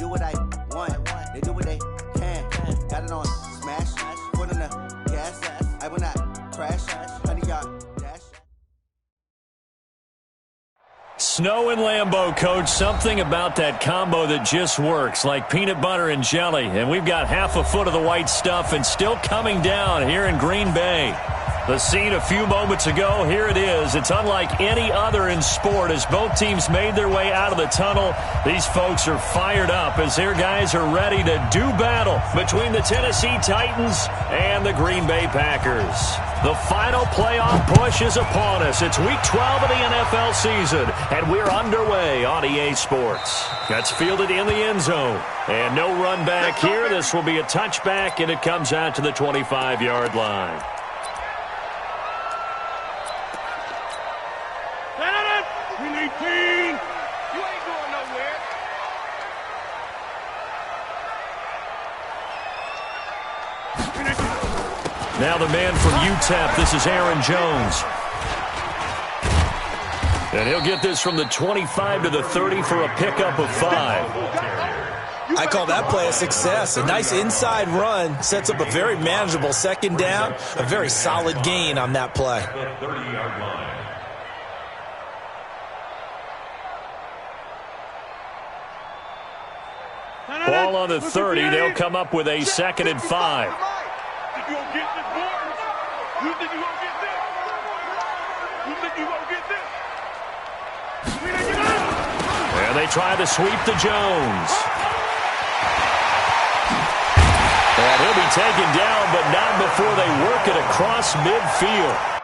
do what I want. They do what they can. Got it on smash. Foot on the gas. I will not crash. Honey, y'all dash. Snow and Lambeau, Coach. Something about that combo that just works, like peanut butter and jelly. And we've got half a foot of the white stuff and still coming down here in Green Bay. The scene a few moments ago, here it is. It's unlike any other in sport as both teams made their way out of the tunnel. These folks are fired up as their guys are ready to do battle between the Tennessee Titans and the Green Bay Packers. The final playoff push is upon us. It's Week 12 of the NFL season, and we're underway on EA Sports. That's fielded in the end zone. And no run back here. This will be a touchback, and it comes out to the 25-yard line. Now the man from UTEP, this is Aaron Jones. And he'll get this from the 25 to the 30 for a pickup of 5. I call that play a success. A nice inside run sets up a very manageable second down, a very solid gain on that play. Ball on the 30. They'll come up with a 2nd and 5. You gonna get this, boys? You think you gonna get this? You think you gonna get this? And they try to sweep to Jones. And he'll be taken down, but not before they work it across midfield.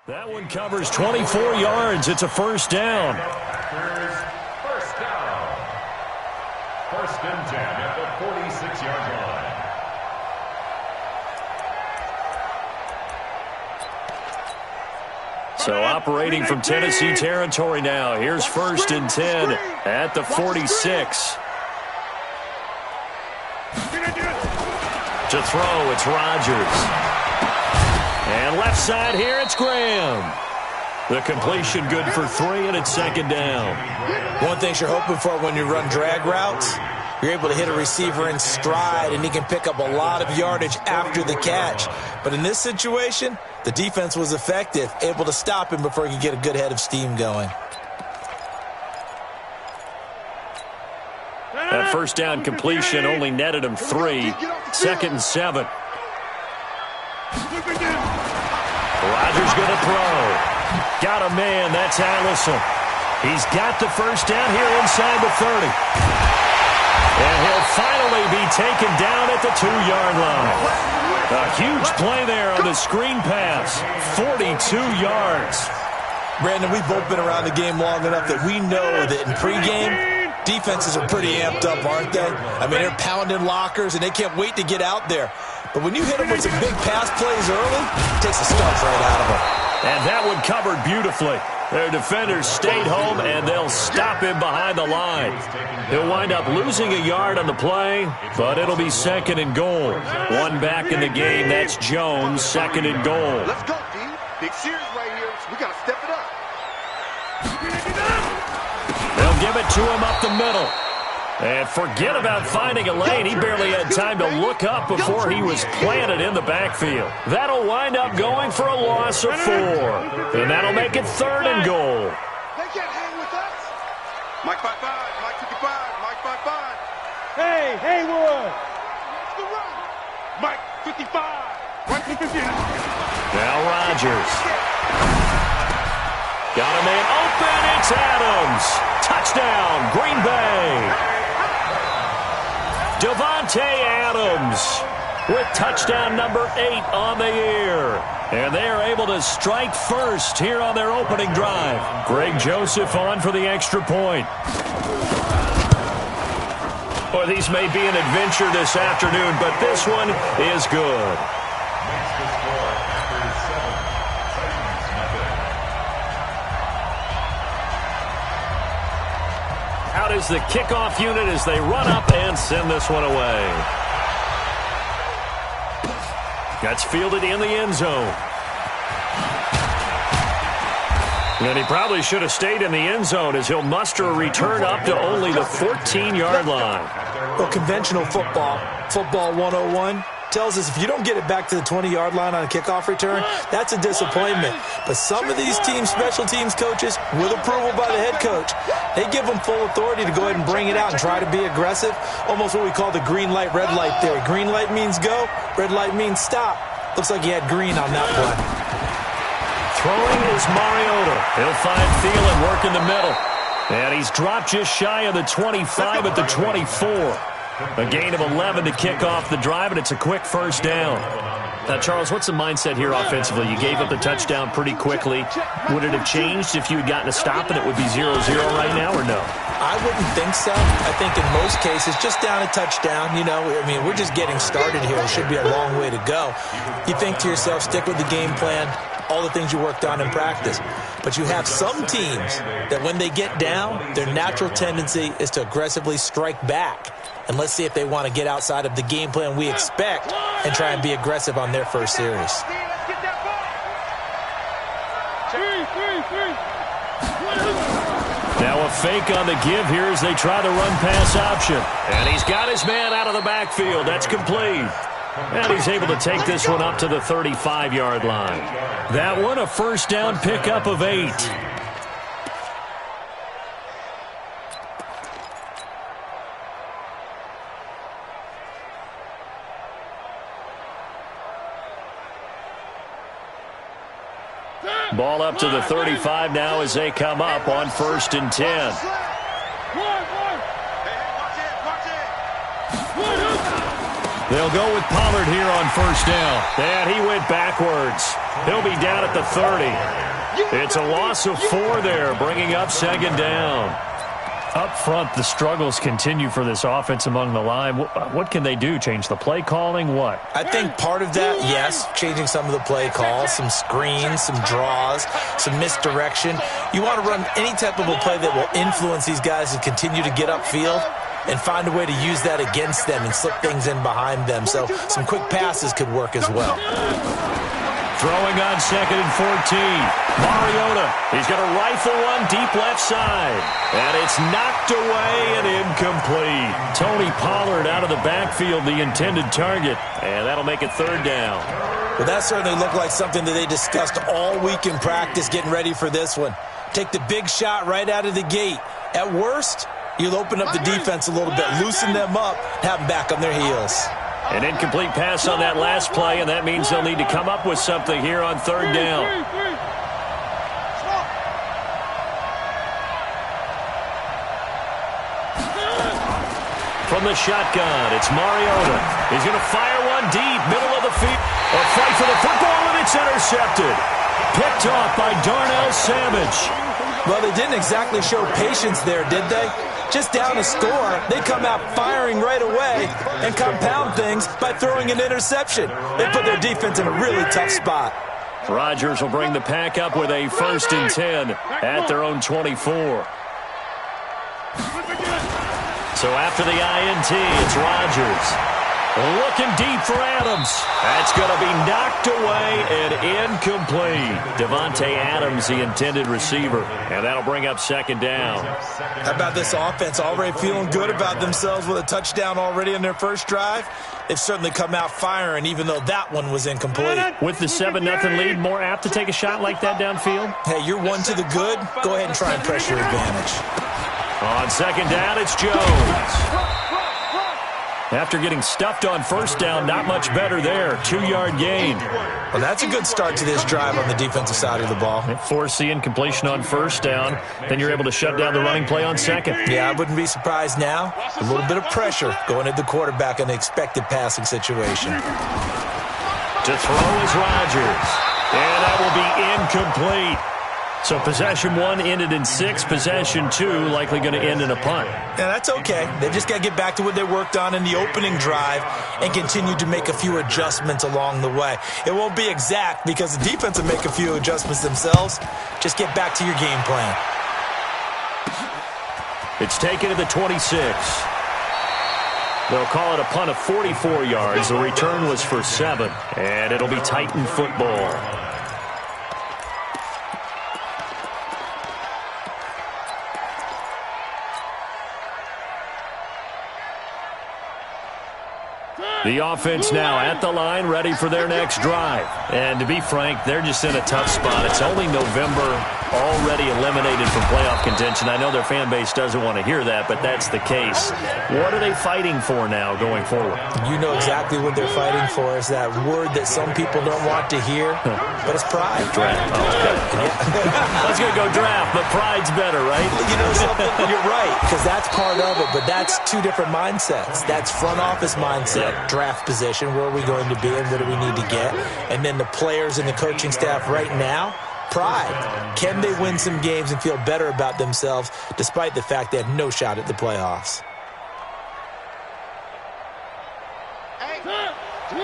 That one covers 24 yards. It's a first down. First down. First and 10 at the 46-yard line. So operating from Tennessee territory now. Here's first and 10 at the 46. To throw, it's Rodgers. And left side here, it's Graham. The completion good for 3, and it's second down. One thing you're hoping for when you run drag routes, you're able to hit a receiver in stride, and he can pick up a lot of yardage after the catch. But in this situation, the defense was effective, able to stop him before he could get a good head of steam going. That first down completion only netted him 3. 2nd and 7. Rodgers going to throw. Got a man. That's Allison. He's got the first down here inside the 30. And he'll finally be taken down at the 2-yard line. A huge play there on the screen pass. 42 yards. Brandon, we've both been around the game long enough that we know that in pregame, defenses are pretty amped up, aren't they? I mean, they're pounding lockers, and they can't wait to get out there. But when you hit them with some big pass plays early, it takes the starch right out of them. And that one covered beautifully. Their defenders stayed home, and they'll stop him behind the line. He'll wind up losing a yard on the play, but it'll be 2nd and goal. One back in the game. That's Jones, 2nd and goal. Let's go, D. Big series right here. We got to step it up. They'll give it to him up the middle. And forget about finding a lane. He barely had time to look up before he was planted in the backfield. That'll wind up going for a loss of 4. And that'll make it 3rd and goal. They can't hang with us. Mike 5-5, Mike 55, Mike 5-5. Hey, Haywood. What's the run? Mike 55, Mike 50. Now Rodgers. Got a man open. It's Adams. Touchdown, Green Bay. Davante Adams with touchdown number 8 on the year. And they are able to strike first here on their opening drive. Greg Joseph on for the extra point. Well, these may be an adventure this afternoon, but this one is good. Out is the kickoff unit as they run up and send this one away. That's fielded in the end zone. And he probably should have stayed in the end zone as he'll muster a return up to only the 14-yard line. Well, conventional football 101, tells us if you don't get it back to the 20-yard line on a kickoff return, that's a disappointment. But some of these teams, special teams coaches, with approval by the head coach, they give them full authority to go ahead and bring it out and try to be aggressive. Almost what we call the green light, red light theory. Green light means go, red light means stop. Looks like he had green on that play. Throwing is Mariota. He'll find Thielen work in the middle. And he's dropped just shy of the 25 at the 24. A gain of 11 to kick off the drive, and it's a quick first down. Now, Charles, what's the mindset here offensively? You gave up the touchdown pretty quickly. Would it have changed if you had gotten a stop and it would be 0-0 right now, or no? I wouldn't think so. I think in most cases, just down a touchdown, we're just getting started here. It should be a long way to go. You think to yourself, stick with the game plan, all the things you worked on in practice. But you have some teams that when they get down, their natural tendency is to aggressively strike back. And let's see if they want to get outside of the game plan we expect and try and be aggressive on their first series. Now a fake on the give here as they try the run-pass option. And he's got his man out of the backfield. That's complete. And he's able to take this one up to the 35-yard line. That one a first down pickup of 8. Ball up to the 35 now as they come up on 1st and 10. They'll go with Pollard here on first down. And he went backwards. He'll be down at the 30. It's a loss of 4 there, bringing up 2nd down. Up front, the struggles continue for this offense among the line. What can they do? Change the play calling? What? I think part of that, yes, changing some of the play calls, some screens, some draws, some misdirection. You want to run any type of a play that will influence these guys to continue to get upfield and find a way to use that against them and slip things in behind them. So some quick passes could work as well. Throwing on 2nd and 14. Mariota, he's going to rifle one deep left side. And it's knocked away and incomplete. Tony Pollard out of the backfield, the intended target. And that'll make it 3rd down. Well, that certainly looked like something that they discussed all week in practice getting ready for this one. Take the big shot right out of the gate. At worst, you'll open up the defense a little bit, loosen them up, have them back on their heels. An incomplete pass on that last play, and that means they'll need to come up with something here on 3rd down. From the shotgun, it's Mariota. He's going to fire one deep, middle of the field. A fight for the football, and it's intercepted. Picked off by Darnell Savage. Well, they didn't exactly show patience there, did they? Just down a score, they come out firing right away and compound things by throwing an interception. They put their defense in a really tough spot. Rodgers will bring the pack up with a 1st and 10 at their own 24. So after the INT, it's Rodgers. Looking deep for Adams. That's going to be knocked away and incomplete. Davante Adams, the intended receiver. And that'll bring up 2nd down. How about this offense? Already feeling good about themselves with a touchdown already in their first drive. They've certainly come out firing, even though that one was incomplete. With the 7-0 lead, more apt to take a shot like that downfield? Hey, you're one to the good. Go ahead and try and press your advantage. On 2nd down, it's Jones. After getting stuffed on first down, not much better there. 2-yard gain. Well, that's a good start to this drive on the defensive side of the ball. Force the incompletion on first down. Then you're able to shut down the running play on second. Yeah, I wouldn't be surprised now. A little bit of pressure going at the quarterback in the expected passing situation. To throw is Rodgers. And that will be incomplete. So possession 1 ended in 6. Possession 2 likely going to end in a punt. Yeah, that's okay. They just got to get back to what they worked on in the opening drive and continue to make a few adjustments along the way. It won't be exact because the defense will make a few adjustments themselves. Just get back to your game plan. It's taken to the 26. They'll call it a punt of 44 yards. The return was for 7. And it'll be Titan football. The offense now at the line, ready for their next drive. And to be frank, they're just in a tough spot. It's only November, already eliminated from playoff contention. I know their fan base doesn't want to hear that, but that's the case. What are they fighting for now going forward? You know exactly what they're fighting for. Is that word that some people don't want to hear, but it's pride. Draft. Oh, okay. I was going to go draft, but pride's better, right? You know something? You're right, because that's part of it, but that's two different mindsets. That's front office mindset, draft position, where are we going to be and what do we need to get? And then the players and the coaching staff right now, pride. Can they win some games and feel better about themselves despite the fact they have no shot at the playoffs? Hey, 2-1. You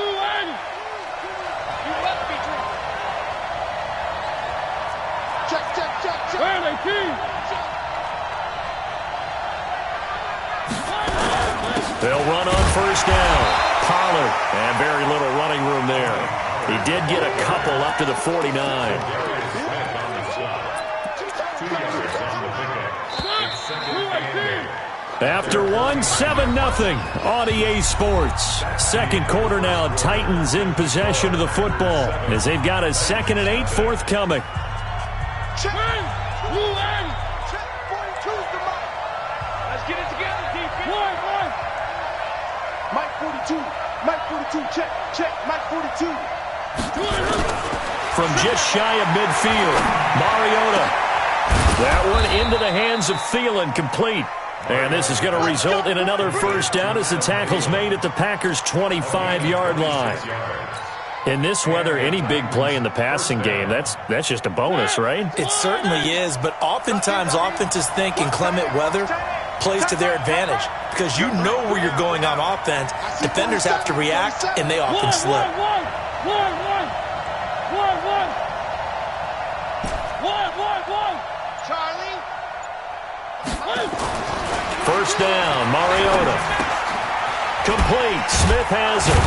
must be drinking. Check. Where are they, They'll run on first down. Pollard, and very little running room there. He did get a couple up to the 49. After 7-0 on EA Sports. Second quarter now, Titans in possession of the football as they've got a 2nd and 8 forthcoming. Check. 2-1. Check. 42's the mic. Let's get it together, defense. 1. Mike 42. Mike 42. Check. Mike 42. From just shy of midfield, Mariota. That one into the hands of Thielen, complete. And this is going to result in another first down as the tackle's made at the Packers' 25-yard line. In this weather, any big play in the passing game, that's just a bonus, right? It certainly is, but oftentimes offenses think in clement weather plays to their advantage because you know where you're going on offense. Defenders have to react, and they often slip. Charlie. First down, Mariota. Complete. Smith has it.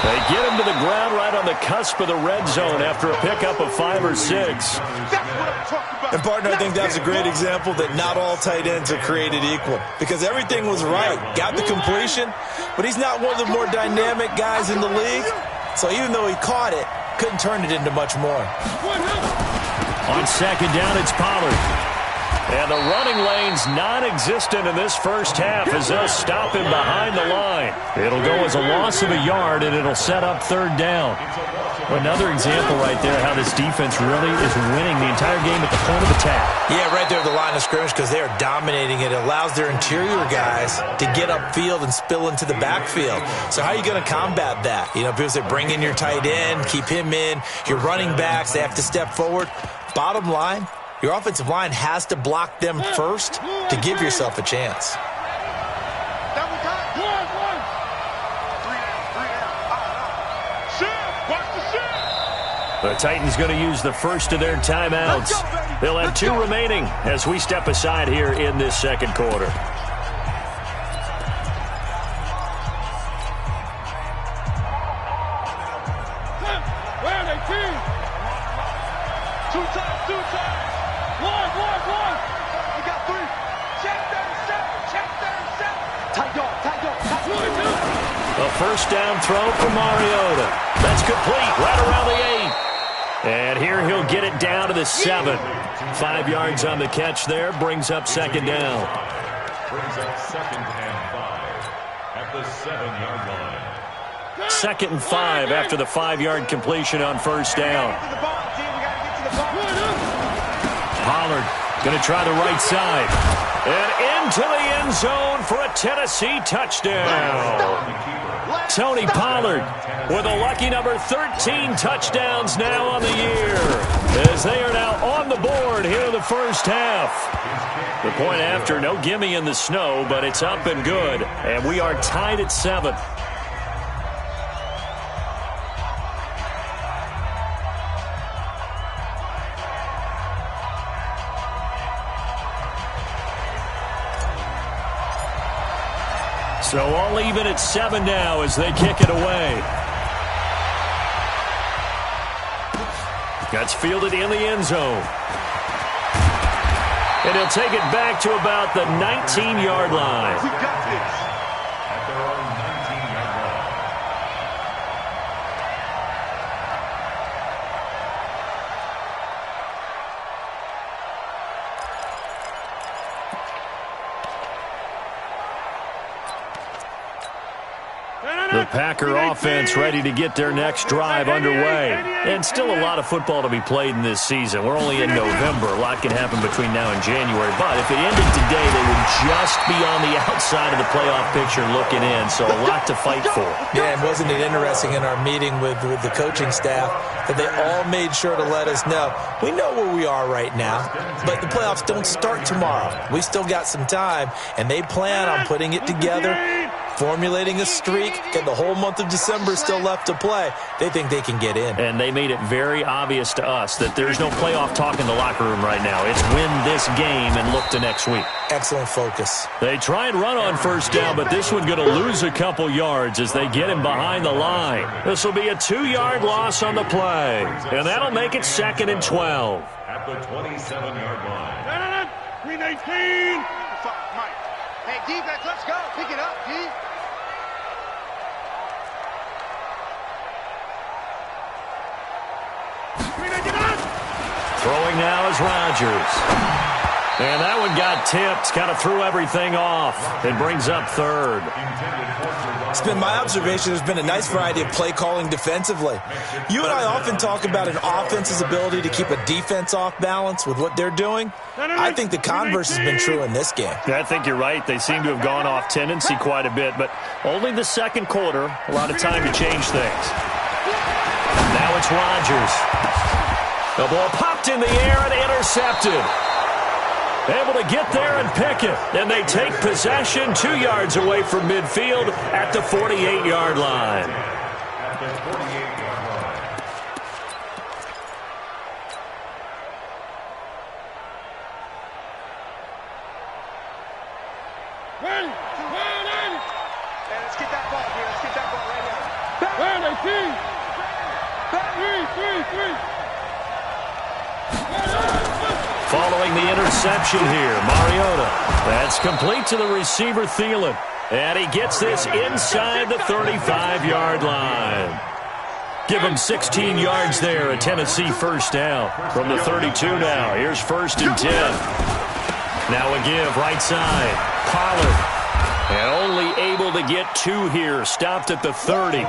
They get him to the ground right on the cusp of the red zone after a pickup of 5 or 6. That's what I'm talking about. And, partner, I think that's a great example that not all tight ends are created equal because everything was right. Got the completion, but he's not one of the more dynamic guys in the league. So even though he caught it, couldn't turn it into much more. On second down, it's Pollard. And the running lane's non-existent in this first half as they'll stop him behind the line. It'll go as a loss of a yard, and it'll set up third down. Another example right there how this defense really is winning the entire game at the point of attack. Yeah, right there at the line of scrimmage because they are dominating it. It allows their interior guys to get upfield and spill into the backfield. So how are you going to combat that? You know, people say bring in your tight end, keep him in. Your running backs, they have to step forward. Bottom line, your offensive line has to block them first to give yourself a chance. That was hot. 1. 3 down. Watch the shift. The Titans going to use the first of their timeouts. They'll have 2 remaining as we step aside here in this second quarter. Where are they, team? 2 times. 1. We got 3. Check 37. Tight dog. A first down throw for Mariota. That's complete right around the 8. And here he'll get it down to the 7. 5 yards on the catch there. Brings up second down. Brings up 2nd and 5 at the 7-yard line. 2nd and 5 after the 5-yard completion on first down. Pollard going to try the right side. And into the end zone for a Tennessee touchdown. Tony Pollard with a lucky number 13 touchdowns now on the year, as they are now on the board here in the first half. The point after, no gimme in the snow, but it's up and good, and we are tied at 7. So all even at 7 now as they kick it away. That's fielded in the end zone. And he'll take it back to about the 19-yard line. We got this. At their own 19-yard line. The Packer offense ready to get their next drive underway. And still a lot of football to be played in this season. We're only in November. A lot can happen between now and January. But if it ended today, they would just be on the outside of the playoff picture looking in. So a lot to fight for. Yeah, and wasn't it interesting in our meeting with the coaching staff that they all made sure to let us know, we know where we are right now, but the playoffs don't start tomorrow. We still got some time, and they plan on putting it together, formulating a streak, and the whole month of December still left to play. They think they can get in. And they made it very obvious to us that there's no playoff talk in the locker room right now. It's win this game and look to next week. Excellent focus. They try and run on first down, but this one's going to lose a couple yards as they get him behind the line. This will be a 2-yard loss on the play, and that'll make it 2nd and 12. At the 27-yard line. 319. Mike. Hey, defense, let's go. Pick it up, D. Throwing now is Rodgers. And that one got tipped, kind of threw everything off. It brings up 3rd. It's been my observation there's been a nice variety of play calling defensively. You and I often talk about an offense's ability to keep a defense off balance with what they're doing. I think the converse has been true in this game. Yeah, I think you're right. They seem to have gone off tendency quite a bit, but only the second quarter, a lot of time to change things. Now it's Rodgers. The ball popped in the air and intercepted. Able to get there and pick it. And they take possession 2 yards away from midfield at the 48-yard line. At the 48-yard line. Ready? Hey, let's get that ball here. Let's get that ball right here. Back. 3. Following the interception here, Mariota. That's complete to the receiver, Thielen. And he gets this inside the 35-yard line. Give him 16 yards there, a Tennessee first down. From the 32 now, here's 1st and 10. Now a give, right side. Pollard. And only able to get 2 here, stopped at the 30.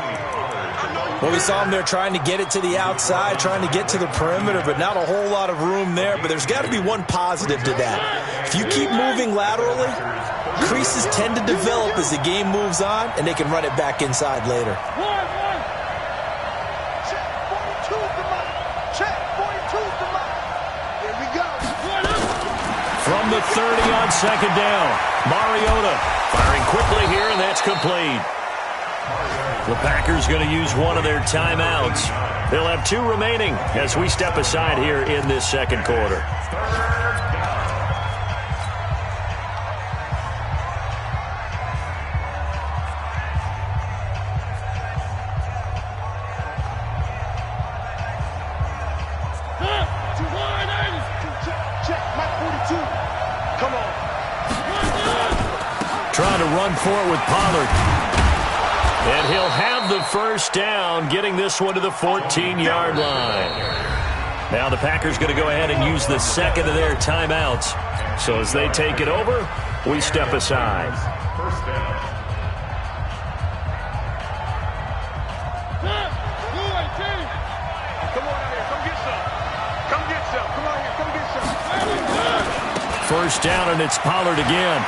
Well, we saw him there trying to get it to the outside, trying to get to the perimeter, but not a whole lot of room there. But there's got to be one positive to that. If you keep moving laterally, creases tend to develop as the game moves on, and they can run it back inside later. Check 42's the mark. Check 42's the mark. Here we go. From the 30 on 2nd down, Mariota firing quickly here, and that's complete. The Packers going to use one of their timeouts. They'll have 2 remaining as we step aside here in this second quarter. Check, Mike 42. Come on. Trying to run for it with Pollard. And he'll have the first down, getting this one to the 14-yard line. Now the Packers going to go ahead and use the second of their timeouts. So as they take it over, we step aside. First down. Come on out here. Come get some. Come get some. Come on here. Come get some. First down, and it's Pollard again.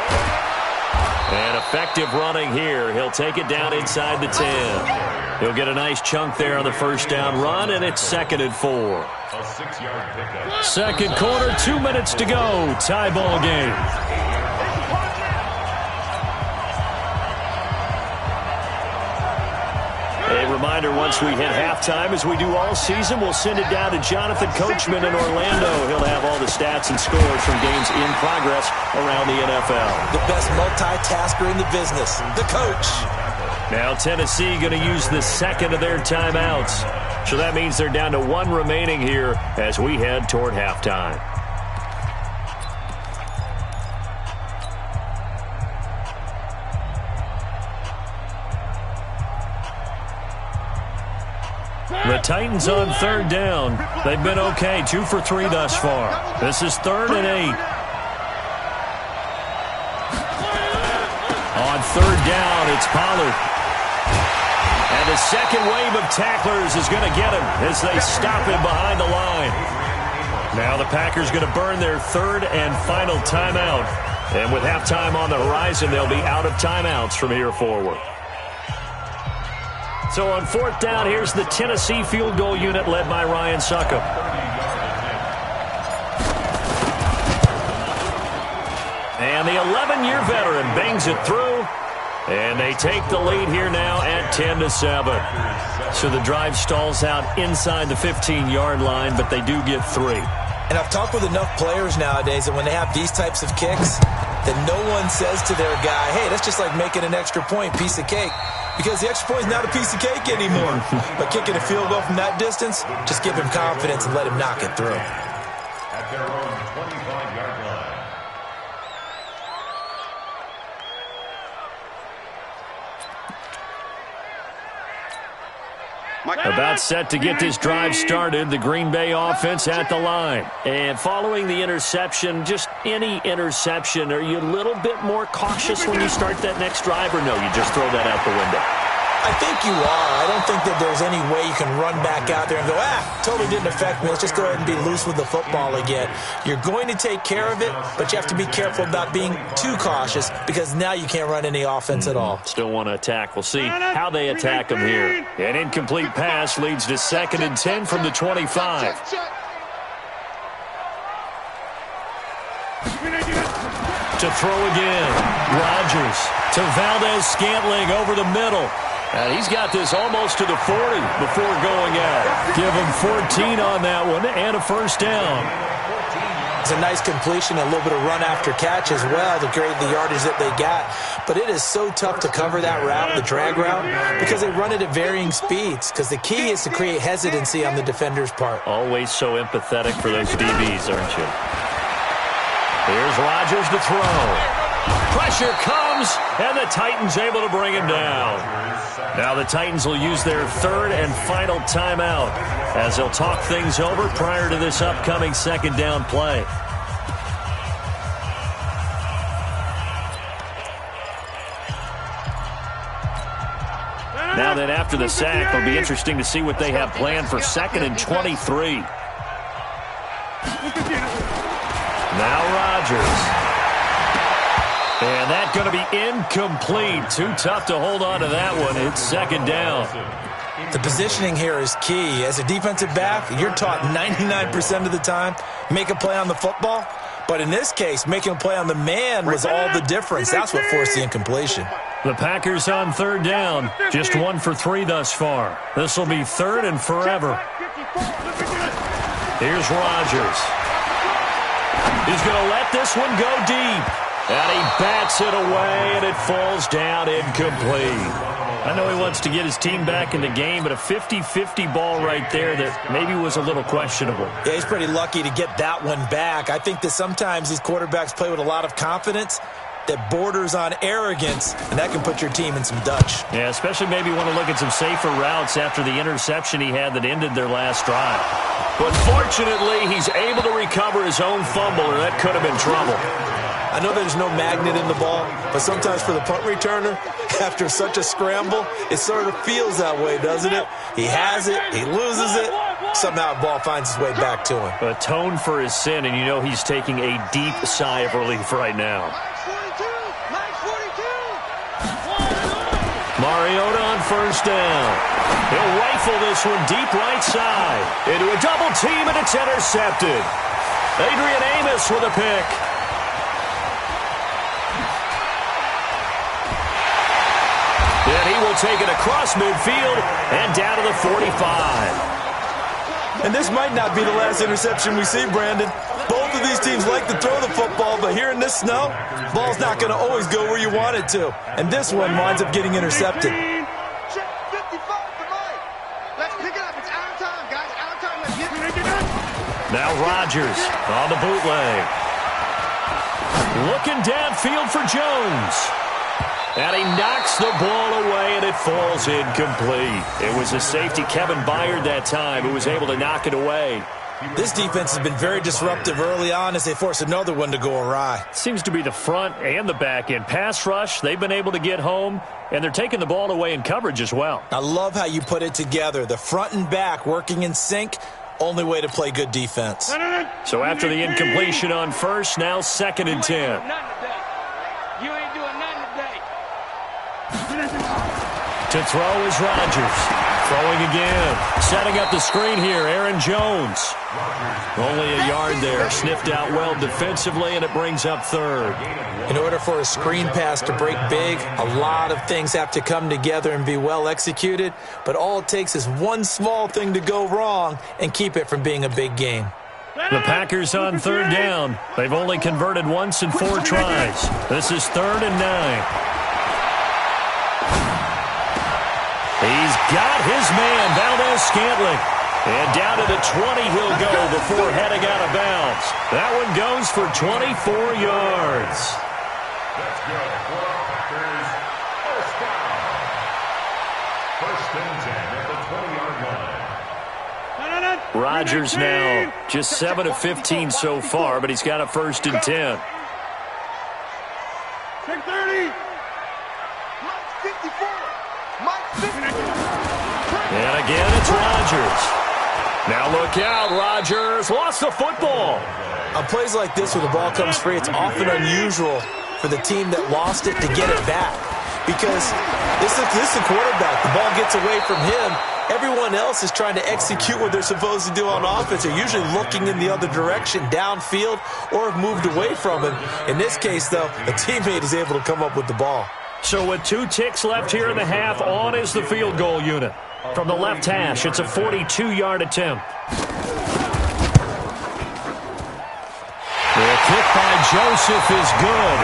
And effective running here. He'll take it down inside the 10. He'll get a nice chunk there on the first down run, and it's 2nd and 4. A 6-yard pickup. Second quarter, 2 minutes to go. Tie ball game. A reminder, once we hit halftime, as we do all season, we'll send it down to Jonathan Coachman in Orlando. He'll have all the stats and scores from games in progress around the NFL. The best multitasker in the business, the coach. Now Tennessee going to use the second of their timeouts. So that means they're down to 1 remaining here as we head toward halftime. The Titans on 3rd down. They've been okay, 2 for 3 thus far. This is 3rd and 8. On 3rd down, it's Pollard. And the second wave of tacklers is going to get him as they stop him behind the line. Now the Packers going to burn their 3rd and final timeout. And with halftime on the horizon, they'll be out of timeouts from here forward. So on 4th down, here's the Tennessee field goal unit led by Ryan Succop. And the 11-year veteran bangs it through. And they take the lead here now at 10-7. So the drive stalls out inside the 15-yard line, but they do get 3. And I've talked with enough players nowadays that when they have these types of kicks, that no one says to their guy, hey, that's just like making an extra point, piece of cake. Because the extra point is not a piece of cake anymore. But kicking a field goal from that distance, just give him confidence and let him knock it through. At their own 25-yard line. About set to get this drive started, the Green Bay offense at the line. And following the interception, just any interception, are you a little bit more cautious when you start that next drive, or no, you just throw that out the window? I think you are. I don't think that there's any way you can run back out there and go, totally didn't affect me. Let's just go ahead and be loose with the football again. You're going to take care of it, but you have to be careful about being too cautious because now you can't run any offense at all. Still want to attack. We'll see how they attack them here. An incomplete pass leads to 2nd and 10 from the 25. To throw again. Rodgers to Valdez-Scantling over the middle. And he's got this almost to the 40 before going out. Give him 14 on that one and a first down. It's a nice completion, a little bit of run after catch as well to create the yardage that they got. But it is so tough to cover that route, the drag route, because they run it at varying speeds. Because the key is to create hesitancy on the defender's part. Always so empathetic for those DBs, aren't you? Here's Rodgers to throw. Pressure comes, and the Titans able to bring him down. Now the Titans will use their 3rd and final timeout as they'll talk things over prior to this upcoming 2nd down play. Now then, after the sack, it'll be interesting to see what they have planned for 2nd and 23. Now Rodgers. And that's going to be incomplete. Too tough to hold on to that one. It's 2nd down. The positioning here is key. As a defensive back, you're taught 99% of the time, make a play on the football. But in this case, making a play on the man was all the difference. That's what forced the incompletion. The Packers on 3rd down. Just 1 for 3 thus far. This will be 3rd and forever. Here's Rodgers. He's going to let this one go deep. And he bats it away, and it falls down incomplete. I know he wants to get his team back in the game, but a 50-50 ball right there that maybe was a little questionable. Yeah, he's pretty lucky to get that one back. I think that sometimes these quarterbacks play with a lot of confidence that borders on arrogance, and that can put your team in some Dutch. Yeah, especially maybe want to look at some safer routes after the interception he had that ended their last drive. But fortunately, he's able to recover his own fumble, or that could have been trouble. I know there's no magnet in the ball, but sometimes for the punt returner, after such a scramble, it sort of feels that way, doesn't it? He has it, he loses it, somehow the ball finds its way back to him. Atone for his sin, and you know he's taking a deep sigh of relief right now. Mariota on first down. He'll rifle this one deep right side. Into a double team, and it's intercepted. Adrian Amos with a pick. And he will take it across midfield and down to the 45. And this might not be the last interception we see, Brandon. Both of these teams like to throw the football, but here in this snow, ball's not going to always go where you want it to. And this one winds up getting intercepted. Now Rodgers on the bootleg. Looking downfield for Jones. And he knocks the ball away, and it falls incomplete. It was a safety, Kevin Byard, that time, who was able to knock it away. This defense has been very disruptive early on as they force another one to go awry. Seems to be the front and the back end. Pass rush, they've been able to get home, and they're taking the ball away in coverage as well. I love how you put it together. The front and back working in sync, only way to play good defense. So after the incompletion on first, now 2nd and 10. To throw is Rodgers. Throwing again. Setting up the screen here, Aaron Jones. Only a yard there. Sniffed out well defensively, and it brings up 3rd. In order for a screen pass to break big, a lot of things have to come together and be well executed. But all it takes is one small thing to go wrong and keep it from being a big game. The Packers on 3rd down. They've only converted once in 4 tries. This is 3rd and 9. He's got his man, Valdez-Scantling. And down to the 20 he'll go before heading out of bounds. That one goes for 24 yards. Let's go for Packers. First down. 1st and 10 at the 20-yard line. Rodgers now just 7 of 15 so far, but he's got a 1st and 10. Take 30. 54. And again, it's Rodgers. Now look out, Rodgers lost the football. On plays like this where the ball comes free, it's often unusual for the team that lost it to get it back. Because this is the quarterback. The ball gets away from him. Everyone else is trying to execute what they're supposed to do on offense. They're usually looking in the other direction, downfield, or have moved away from him. In this case, though, a teammate is able to come up with the ball. So with 2 ticks left here in the half, on is the field goal unit. From the left hash, it's a 42-yard attempt. The kick by Joseph is good.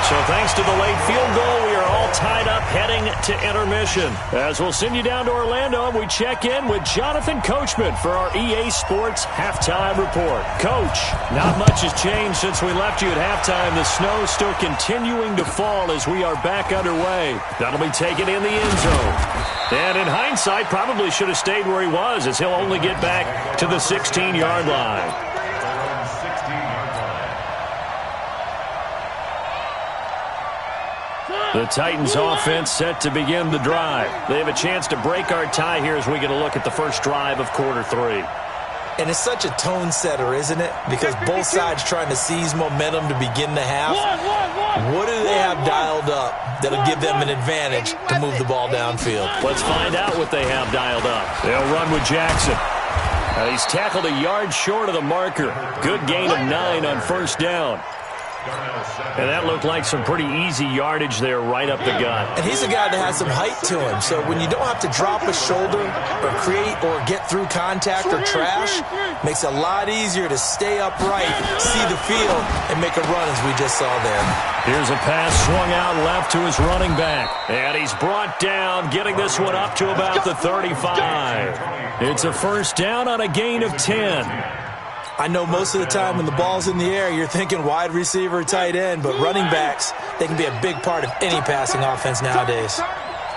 So thanks to the late field goal, we are all tied up heading to intermission. As we'll send you down to Orlando, we check in with Jonathan Coachman for our EA Sports Halftime Report. Coach, not much has changed since we left you at halftime. The snow still continuing to fall as we are back underway. That'll be taken in the end zone. And in hindsight, probably should have stayed where he was, as he'll only get back to the 16-yard line. The Titans offense set to begin the drive. They have a chance to break our tie here as we get a look at the first drive of quarter 3. And it's such a tone setter, isn't it? Because both sides trying to seize momentum to begin the half. What do they have dialed up that'll give them an advantage to move the ball downfield? Let's find out what they have dialed up. They'll run with Jackson. He's tackled a yard short of the marker. Good gain of 9 on first down. And that looked like some pretty easy yardage there right up the gut. And he's a guy that has some height to him. So when you don't have to drop a shoulder or create or get through contact or trash, makes it a lot easier to stay upright, see the field, and make a run as we just saw there. Here's a pass swung out left to his running back. And he's brought down, getting this one up to about the 35. It's a first down on a gain of 10. I know most of the time when the ball's in the air, you're thinking wide receiver, tight end, but running backs, they can be a big part of any passing offense nowadays.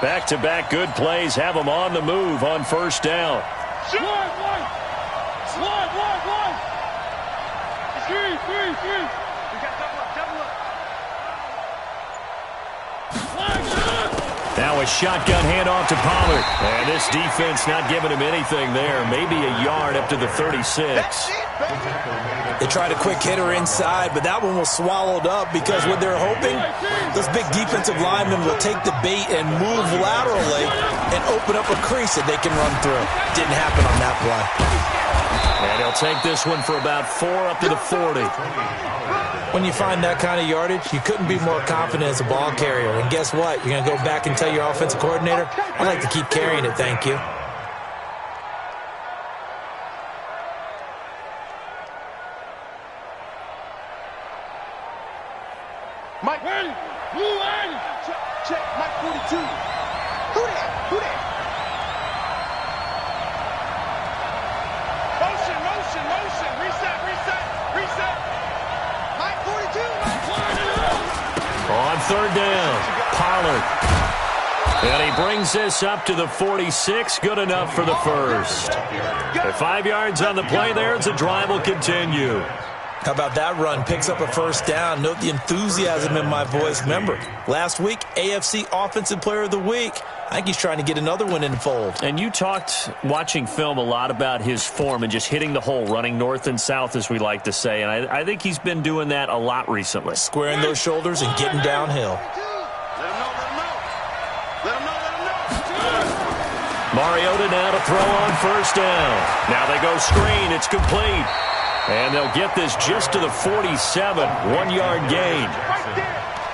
Back-to-back good plays have them on the move on first down. Now a shotgun handoff to Pollard. And this defense not giving him anything there. Maybe a yard up to the 36. They tried a quick hitter inside, but that one was swallowed up because what they're hoping, those big defensive linemen will take the bait and move laterally and open up a crease that they can run through. Didn't happen on that play. And he'll take this one for about 4 up to the 40. When you find that kind of yardage, you couldn't be more confident as a ball carrier. And guess what? You're going to go back and tell your offensive coordinator, I'd like to keep carrying it, thank you. Mike, blue end. Check, Mike 42. Who that? Motion. Reset. Mike 42. On third down, Pollard. And he brings this up to the 46. Good enough for the first. At 5 yards on the play there as the drive will continue. How about that run? Picks up a first down. Note the enthusiasm in my voice. Remember, last week, AFC Offensive Player of the Week. I think he's trying to get another one in the fold. And you talked, watching film, a lot about his form and just hitting the hole, running north and south, as we like to say. And I think he's been doing that a lot recently. Squaring those shoulders and getting downhill. Let him know. Mariota now to throw on first down. Now they go screen. It's complete. And they'll get this just to the 47. 1 yard gain.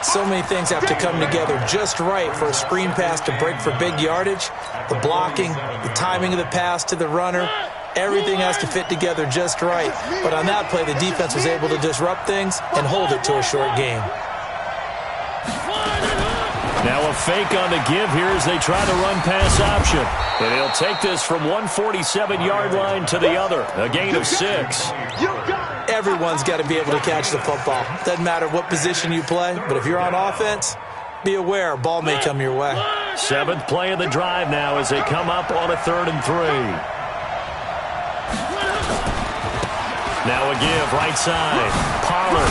So many things have to come together just right for a screen pass to break for big yardage. The blocking, the timing of the pass to the runner, everything has to fit together just right. But on that play, the defense was able to disrupt things and hold it to a short game. Now a fake on the give here as they try to run pass option. And he'll take this from 147-yard line to the other. A gain of 6. Everyone's got to be able to catch the football. Doesn't matter what position you play, but if you're on offense, be aware a ball may come your way. 7th play of the drive now as they come up on a 3rd and 3. Now a give right side. Pollard.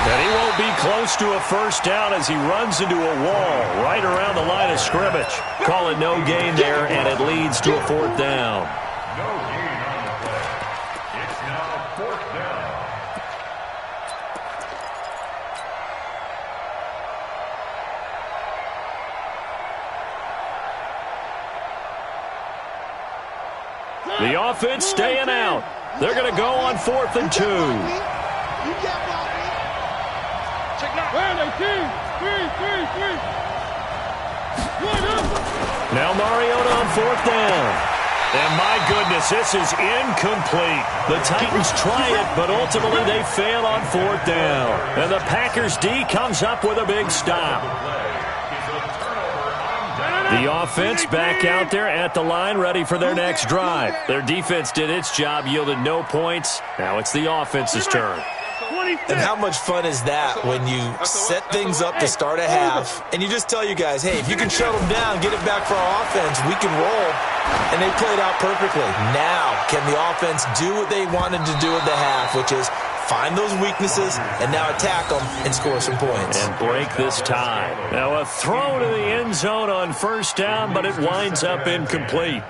And he won't be close to a first down as he runs into a wall right around the line of scrimmage. Call it no gain there, and it leads to a 4th down. No gain on the play. It's now 4th down. The offense staying out. They're going to go on 4th and 2. Now Mariota on 4th down. And my goodness, this is incomplete. The Titans try it, but ultimately they fail on 4th down. And the Packers D comes up with a big stop. The offense back out there at the line, ready for their next drive. Their defense did its job, yielded no points. Now it's the offense's turn. And how much fun is that when you set things up to start a half and you just tell you guys, hey, if you can shut them down, get it back for our offense, we can roll. And they played out perfectly. Now, can the offense do what they wanted to do at the half, which is find those weaknesses and now attack them and score some points. And break this tie. Now a throw to the end zone on first down, but it winds up incomplete.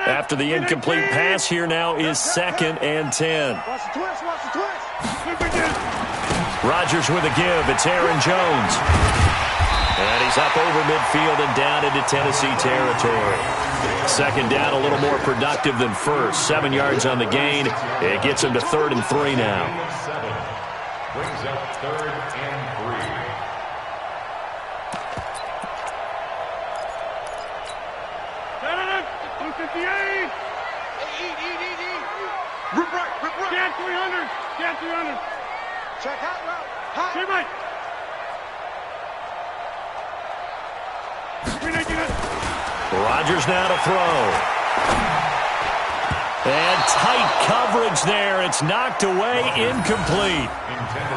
After the incomplete pass, here now is 2nd and 10. Rodgers with a give. It's Aaron Jones. And he's up over midfield and down into Tennessee territory. 2nd down, a little more productive than first. 7 yards on the gain. It gets him to 3rd and 3 now. Brings up 3rd and 3. Rip right. Get 300. Check hot route. Hot. Check right. Rodgers now to throw. And tight coverage there. It's knocked away, incomplete.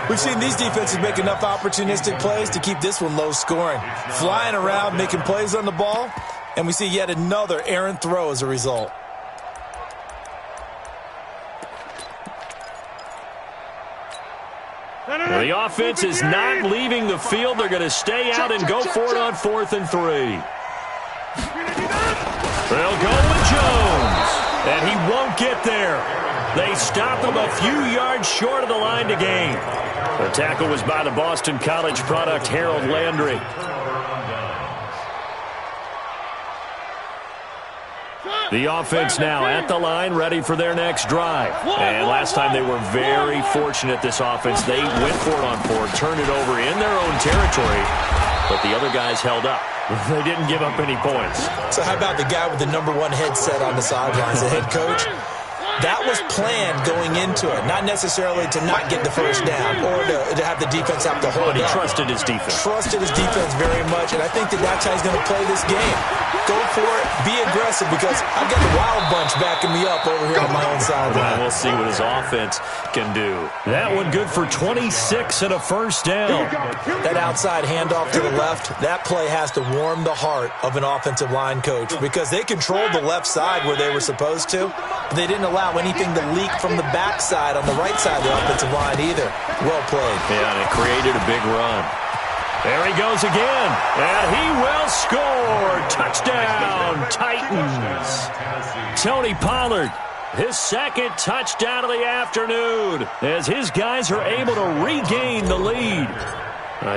We've seen these defenses make enough opportunistic plays to keep this one low scoring. Flying around, making plays on the ball. And we see yet another errant throw as a result. The offense is not leaving the field. They're going to stay out and go for it on 4th and 3. They'll go with Jones, and he won't get there. They stop him a few yards short of the line to gain. The tackle was by the Boston College product, Harold Landry. The offense now at the line, ready for their next drive. And last time they were very fortunate, this offense. They went for it on 4, turned it over in their own territory, but the other guys held up. They didn't give up any points. So how about the guy with the number 1 headset on the sidelines, the head coach? That was planned going into it, not necessarily to not get the first down or to have the defense have to hold He up. trusted his defense. Trusted his defense very much, and I think that's how he's going to play this game. Go for it, be aggressive, because I've got the Wild Bunch backing me up over here on my own sideline. We'll see what his offense can do. That one good for 26 and a first down. That outside handoff to the left, that play has to warm the heart of an offensive line coach, because they controlled the left side where they were supposed to, but they didn't allow anything to leak from the backside on the right side of the offensive line either. Well played. Yeah, and it created a big run. There he goes again, and he will score. Touchdown, Titans. Tony Pollard, his second touchdown of the afternoon, as his guys are able to regain the lead.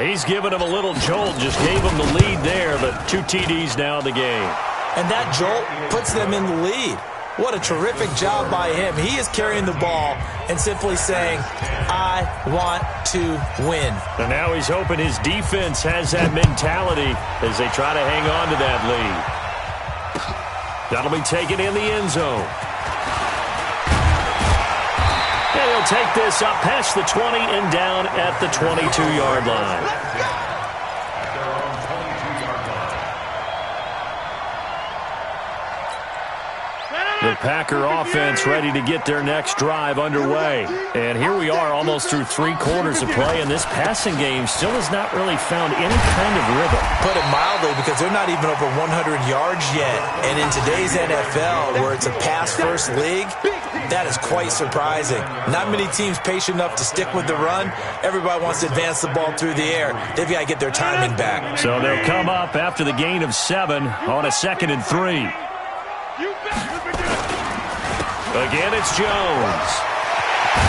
He's given him a little jolt, just gave him the lead there, but 2 TDs now in the game. And that jolt puts them in the lead. What a terrific job by him. He is carrying the ball and simply saying, I want to win. And now he's hoping his defense has that mentality as they try to hang on to that lead. That'll be taken in the end zone. And he'll take this up past the 20 and down at the 22-yard line. The Packer offense ready to get their next drive underway. And here we are almost through 3 quarters of play, and this passing game still has not really found any kind of rhythm. Put it mildly, because they're not even over 100 yards yet. And in today's NFL, where it's a pass-first league, that is quite surprising. Not many teams patient enough to stick with the run. Everybody wants to advance the ball through the air. They've got to get their timing back. So they'll come up after the gain of 7 on a 2nd and 3. Again, it's Jones.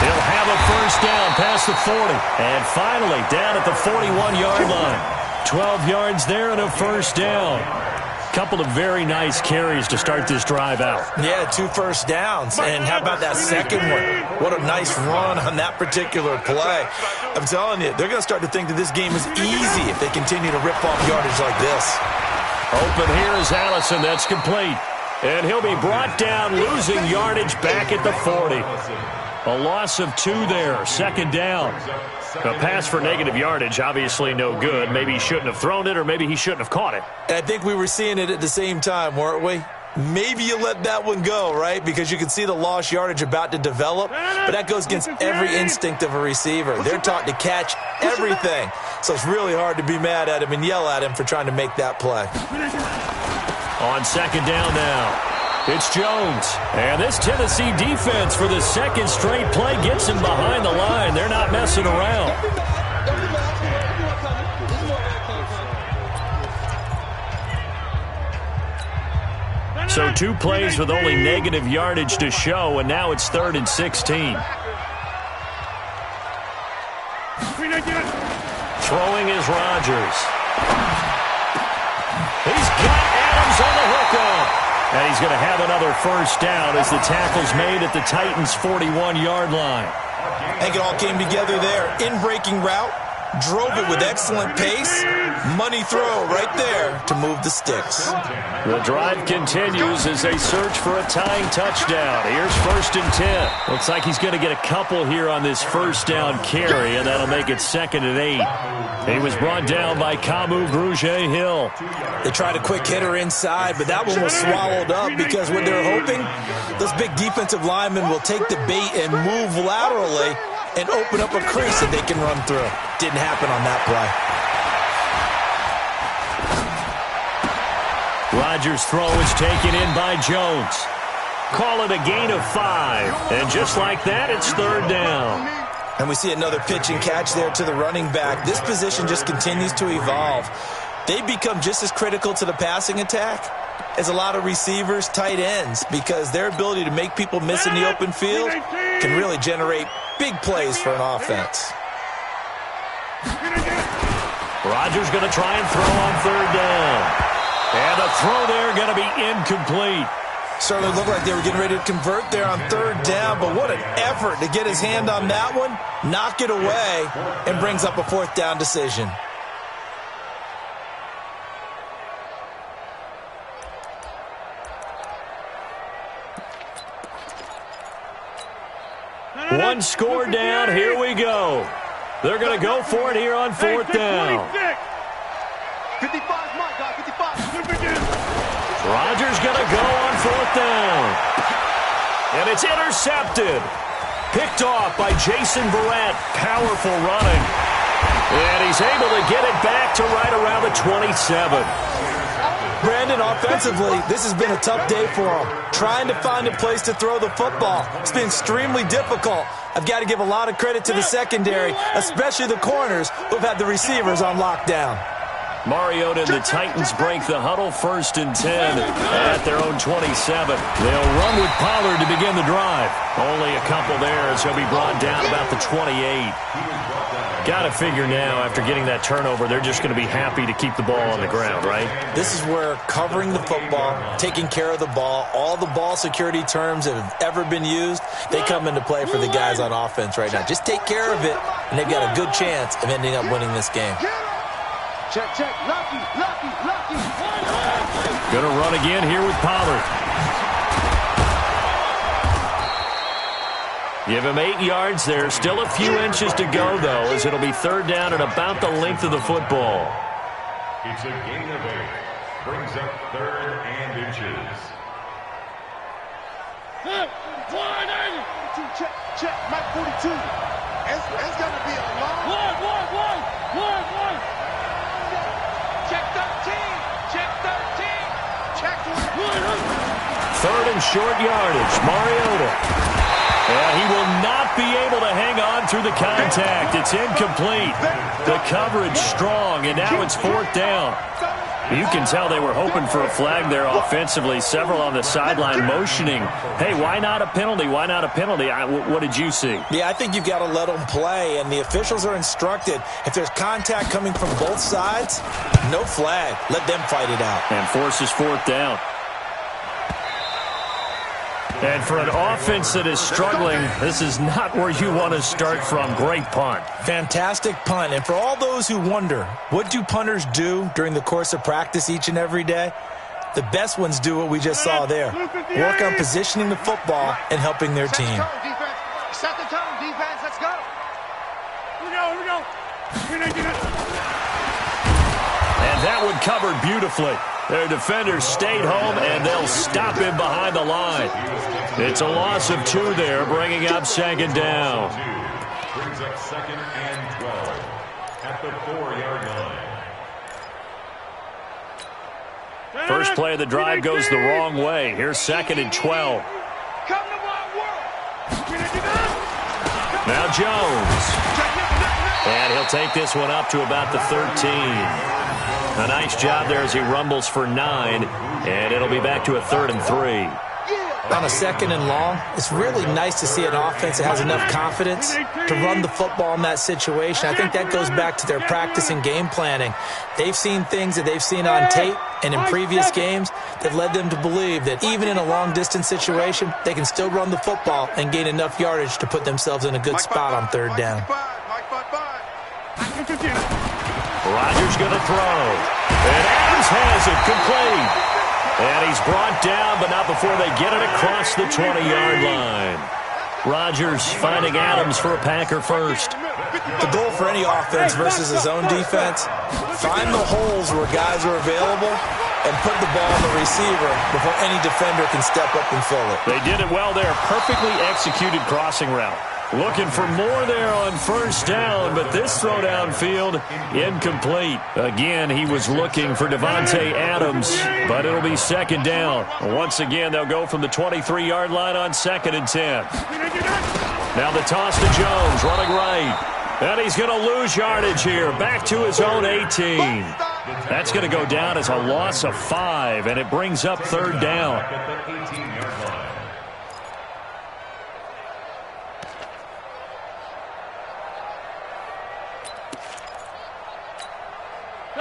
He'll have a first down past the 40. And finally, down at the 41-yard line. 12 yards there and a first down. Couple of very nice carries to start this drive out. Yeah, 2 first downs. And how about that second one? What a nice run on that particular play. I'm telling you, they're going to start to think that this game is easy if they continue to rip off yardage like this. Open here is Allison. That's complete. And he'll be brought down, losing yardage back at the 40. A loss of 2 there, 2nd down. A pass for negative yardage, obviously no good. Maybe he shouldn't have thrown it, or maybe he shouldn't have caught it. And I think we were seeing it at the same time, weren't we? Maybe you let that one go, right? Because you can see the lost yardage about to develop. But that goes against every instinct of a receiver. They're taught to catch everything. So it's really hard to be mad at him and yell at him for trying to make that play. On 2nd down now, it's Jones. And this Tennessee defense for the 2nd straight play gets him behind the line. They're not messing around. So 2 plays with only negative yardage to show, and now it's 3rd and 16. Throwing is Rodgers. He's got Adams on the hookup. And he's going to have another first down as the tackle's made at the Titans' 41-yard line. I think it all came together there. In-breaking route, drove it with excellent pace. Money throw right there to move the sticks. The drive continues as they search for a tying touchdown. Here's 1st and 10. Looks like he's going to get a couple here on this first down carry, and that'll make it 2nd and 8. He was brought down by Kamu Grugier-Hill. They tried a quick hitter inside, but that one was swallowed up because what they're hoping, those big defensive linemen will take the bait and move laterally and open up a crease that they can run through. Didn't happen on that play. Rodgers' throw is taken in by Jones. Call it a gain of 5. And just like that, it's third down. And we see another pitch and catch there to the running back. This position just continues to evolve. They become just as critical to the passing attack as a lot of receivers, tight ends, because their ability to make people miss in the open field can really generate big plays for an offense. Rodgers going to try and throw on third down. And the throw there going to be incomplete. Certainly looked like they were getting ready to convert there on third down, but what an effort to get his hand on that one, knock it away, and brings up a fourth down decision. One score down. Here we go. They're going to go for it here on fourth down. 55, my God, 55. Rodgers going to go on fourth down. And it's intercepted. Picked off by Jason Verrett. Powerful running. And he's able to get it back to right around the 27. Brandon, offensively, this has been a tough day for him. Trying to find a place to throw the football. It's been extremely difficult. I've got to give a lot of credit to the secondary, especially the corners who've had the receivers on lockdown. Mariota and the Titans break the huddle, 1st and 10 at their own 27. They'll run with Pollard to begin the drive. Only a couple there as he'll be brought down about the 28. Got to figure now, after getting that turnover, they're just going to be happy to keep the ball on the ground, right? This is where covering the football, taking care of the ball, all the ball security terms that have ever been used, they come into play for the guys on offense right now. Just take care of it, and they've got a good chance of ending up winning this game. Check, check, lucky. Going to run again here with Pollard. Give him 8 yards there. Still a few inches to go, though, as it'll be third down at about the length of the football. It's a gain of 8. Brings up 3rd and inches. Check, Mike 42. It's going to be a long. One. Check 13. Check 13. Third and short yardage. Mariota. And he will not be able to hang on through the contact. It's incomplete. The coverage strong, and now it's fourth down. You can tell they were hoping for a flag there offensively. Several on the sideline motioning, hey, why not a penalty? Why not a penalty? What did you see? Yeah, I think you've got to let them play, and the officials are instructed, if there's contact coming from both sides, no flag. Let them fight it out. And forces fourth down. And for an offense that is struggling, this is not where you want to start from. Great punt. Fantastic punt. And for all those who wonder, what do punters do during the course of practice each and every day? The best ones do what we just saw there. Work on positioning the football and helping their team. Set the tone, defense. Let's go. Here we go. And that one covered beautifully. Their defenders stayed home, and they'll stop him behind the line. It's a loss of 2 there, bringing up second down. Brings up 2nd and 12 at the 4-yard line. First play of the drive goes the wrong way. Here's 2nd and 12. Now Jones. And he'll take this one up to about the 13. A nice job there as he rumbles for 9, and it'll be back to a 3rd and 3. On a 2nd and long, it's really nice to see an offense that has enough confidence to run the football in that situation. I think that goes back to their practice and game planning. They've seen things that they've seen on tape and in previous games that led them to believe that even in a long-distance situation, they can still run the football and gain enough yardage to put themselves in a good spot on third down. Rodgers going to throw. And Adams has it complete. And he's brought down, but not before they get it across the 20-yard line. Rodgers finding Adams for a Packer first. The goal for any offense versus his own defense, find the holes where guys are available and put the ball on the receiver before any defender can step up and fill it. They did it well there. Perfectly executed crossing route. Looking for more there on first down, but this throw downfield incomplete. Again, he was looking for Devontae Adams, but it'll be second down. Once again, they'll go from the 23-yard line on 2nd and 10. Now the toss to Jones, running right. And he's going to lose yardage here, back to his own 18. That's going to go down as a loss of 5, and it brings up third down.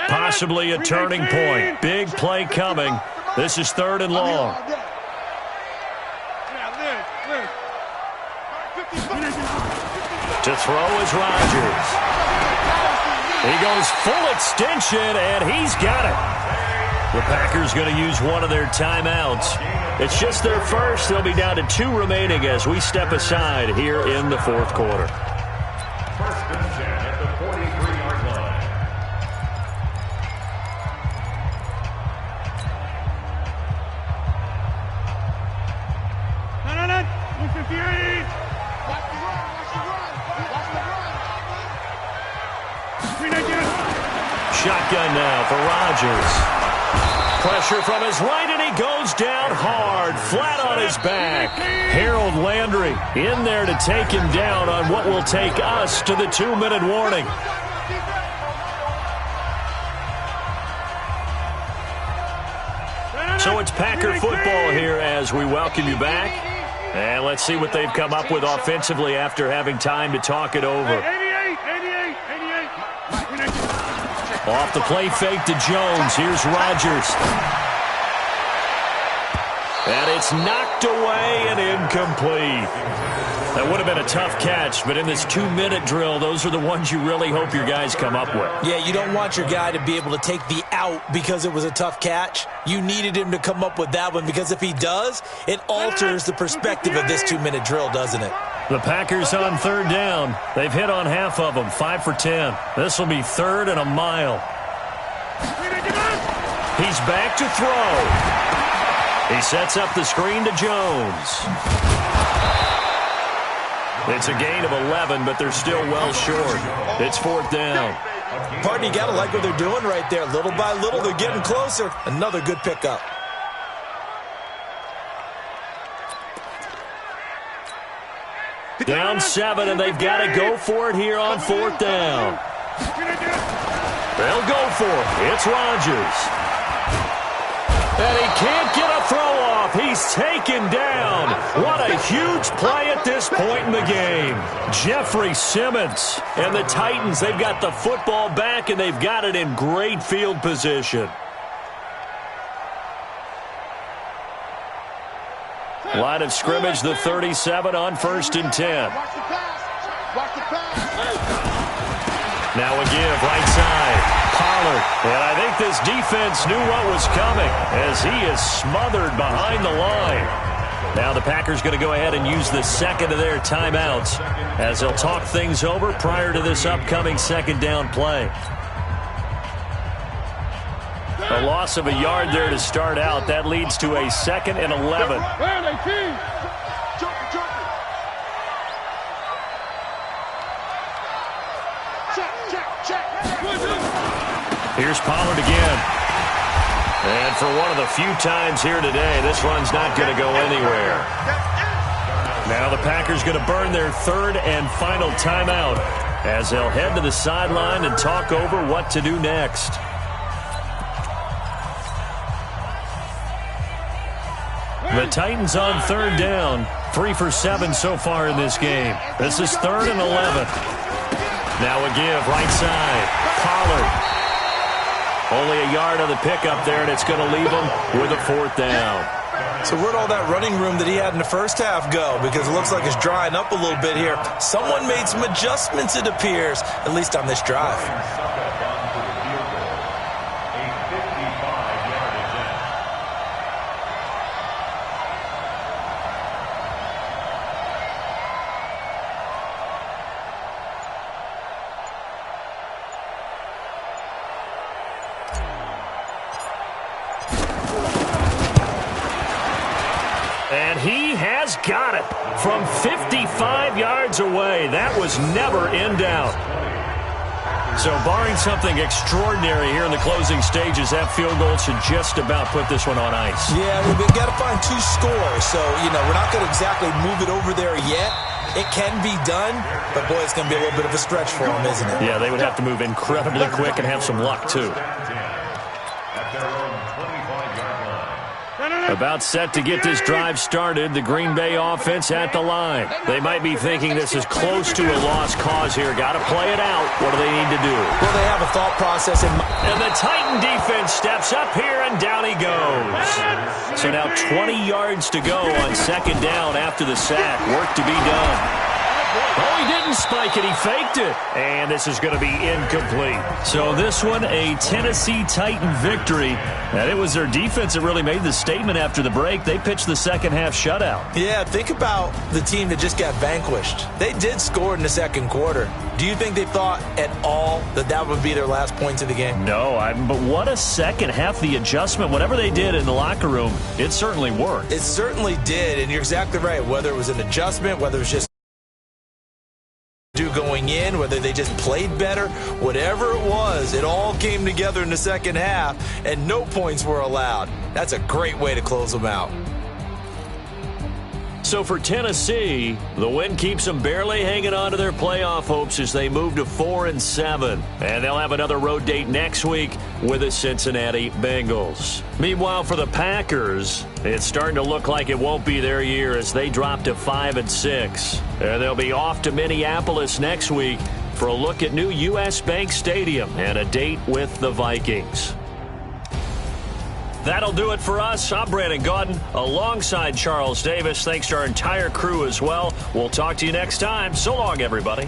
Possibly a turning point. Big play coming. This is 3rd and long. To throw is Rodgers. He goes full extension, and he's got it. The Packers going to use one of their timeouts. It's just their first. They'll be down to 2 remaining as we step aside here in the 4th quarter. 1st and 10 at the 43-yard line. Shotgun now for Rodgers. Pressure from his right, and he goes down hard, flat on his back. Harold Landry in there to take him down on what will take us to the 2-minute warning. So it's Packer football here as we welcome you back. And let's see what they've come up with offensively after having time to talk it over. Off the play fake to Jones. Here's Rodgers. And it's knocked away and incomplete. That would have been a tough catch, but in this 2-minute drill, those are the ones you really hope your guys come up with. Yeah, you don't want your guy to be able to take the out because it was a tough catch. You needed him to come up with that one because if he does, it alters the perspective of this 2-minute drill, doesn't it? The Packers on 3rd down. They've hit on half of them, 5 for 10. This will be 3rd and a mile. He's back to throw. He sets up the screen to Jones. It's a gain of 11, but they're still well short. It's 4th down. Pardon, you got to like what they're doing right there. Little by little, they're getting closer. Another good pickup. Down 7, and they've got to go for it here on 4th down. They'll go for it. It's Rodgers. And he can't get a throw off. He's taken down. What a huge play at this point in the game. Jeffrey Simmons and the Titans, they've got the football back, and they've got it in great field position. Line of scrimmage, the 37 on 1st and 10. Now a give, right side. Pollard. And I think this defense knew what was coming as he is smothered behind the line. Now the Packers going to go ahead and use the 2nd of their timeouts as they'll talk things over prior to this upcoming 2nd down play. A loss of a yard there to start out. That leads to a 2nd and 11. Here's Pollard again. And for one of the few times here today, this run's not going to go anywhere. Now the Packers going to burn their 3rd and final timeout as they'll head to the sideline and talk over what to do next. The Titans on 3rd down. 3 for 7 so far in this game. This is 3rd and 11. Now a give, right side. Pollard. Only a yard on the pickup there, and it's going to leave him with a 4th down. So where'd all that running room that he had in the first half go? Because it looks like it's drying up a little bit here. Someone made some adjustments, it appears, at least on this drive. just got it from 55 yards away. That was never in doubt. So barring something extraordinary here in the closing stages, that field goal should just about put this one on ice. Yeah, we've got to find 2 scores. So, we're not going to exactly move it over there yet. It can be done, but, boy, it's going to be a little bit of a stretch for them, isn't it? Yeah, they would have to move incredibly quick and have some luck, too. About set to get this drive started, the Green Bay offense at the line. They might be thinking this is close to a lost cause here. Got to play it out. What do they need to do? Well, they have a thought process in mind. And the Titan defense steps up here, and down he goes. So now 20 yards to go on second down after the sack. Work to be done. Oh, he didn't spike it. He faked it. And this is going to be incomplete. So this one, a Tennessee Titan victory. And it was their defense that really made the statement after the break. They pitched the second half shutout. Yeah, think about the team that just got vanquished. They did score in the second quarter. Do you think they thought at all that that would be their last points of the game? No, but what a second half. The adjustment, whatever they did in the locker room, it certainly worked. It certainly did, and you're exactly right. Whether it was an adjustment, whether it was just going in, whether they just played better, whatever it was, it all came together in the second half, and no points were allowed. That's a great way to close them out. So for Tennessee, the win keeps them barely hanging on to their playoff hopes as they move to 4-7. And they'll have another road date next week with the Cincinnati Bengals. Meanwhile, for the Packers, it's starting to look like it won't be their year as they drop to 5-6. And they'll be off to Minneapolis next week for a look at new U.S. Bank Stadium and a date with the Vikings. That'll do it for us. I'm Brandon Gaudin alongside Charles Davis. Thanks to our entire crew as well. We'll talk to you next time. So long, everybody.